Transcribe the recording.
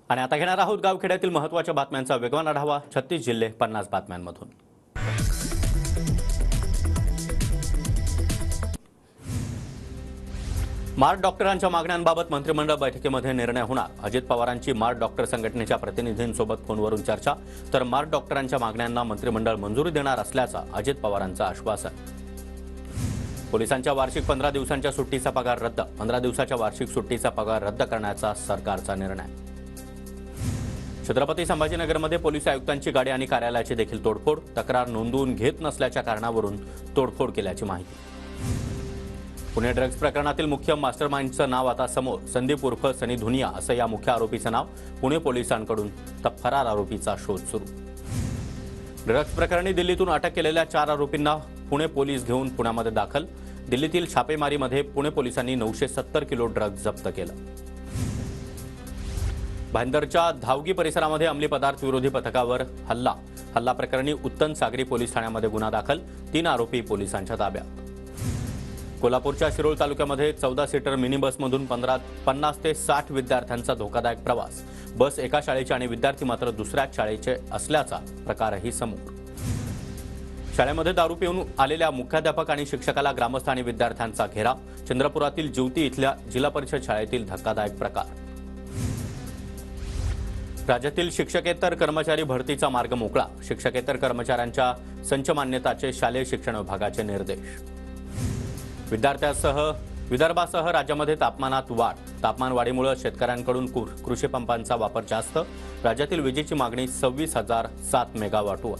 आणि आता घेणार आहोत गावखेड्यातील महत्त्वाच्या बातम्यांचा वेगवान आढावा. 36 जिल्हे 50 बातम्यांमधून. मार्ड डॉक्टरांच्या मागण्यांबाबत मंत्रिमंडळ बैठकीमध्ये निर्णय होणार. अजित पवारांची मार्ड डॉक्टर संघटनेच्या प्रतिनिधींसोबत फोनवरून चर्चा. तर मार्ड डॉक्टरांच्या मागण्यांना मंत्रिमंडळ मंजुरी देणार असल्याचं अजित पवारांचं आश्वासन. पोलिसांच्या वार्षिक 15 दिवसांच्या सुट्टीचा पगार रद्द. 15 दिवसाच्या वार्षिक सुट्टीचा पगार रद्द करण्याचा सरकारचा निर्णय. छत्रपती संभाजीनगरमध्ये पोलीस आयुक्तांची गाडी आणि कार्यालयाची देखील तोडफोड. तक्रार नोंदवून घेत नसल्याच्या कारणावरून तोडफोड केल्याची माहिती. पुणे ड्रग्ज प्रकरणातील मुख्य मास्टरमाइंडचं नाव आता समोर. संदीप उर्फ सनी धुनिया असं या मुख्य आरोपीचं नाव. पुणे पोलिसांकडून फरार आरोपीचा शोध सुरू. ड्रग्ज प्रकरणी दिल्लीतून अटक केलेल्या 4 आरोपींना पुणे पोलीस घेऊन पुण्यामध्ये दाखल. दिल्लीतील छापेमारीमध्ये पुणे पोलिसांनी 970 किलो ड्रग्ज जप्त केलं. भाईंदरच्या धावगी परिसरामध्ये अंमली पदार्थ विरोधी पथकावर हल्ला प्रकरणी उत्तन सागरी पोलीस ठाण्यामध्ये गुन्हा दाखल. 3 आरोपी पोलिसांच्या ताब्यात. कोल्हापूरच्या शिरोळ तालुक्यामध्ये 14 सीटर मिनी बसमधून 50 ते 60 विद्यार्थ्यांचा धोकादायक प्रवास. बस एका शाळेची आणि विद्यार्थी मात्र दुसऱ्याच शाळेचे असल्याचा प्रकारही समोर. शाळेमध्ये दारू पिऊन आलेल्या मुख्याध्यापक आणि शिक्षकाला ग्रामस्थ आणि विद्यार्थ्यांचा घेराव. चंद्रपुरातील ज्योती इथल्या जिल्हा परिषद शाळेतील धक्कादायक प्रकार. राज्यातील शिक्षकेतर कर्मचारी भरतीचा मार्ग मोकळा. शिक्षकेतर कर्मचाऱ्यांच्या संच मान्यताचे शालेय शिक्षण विभागाचे निर्देश. विदर्भासह राज्यामध्ये तापमानात वाढ. तापमान वाढीमुळे शेतकऱ्यांकडून कृषी पंपांचा वापर जास्त. राज्यातील विजेची मागणी 26,007 मेगावॉटवर.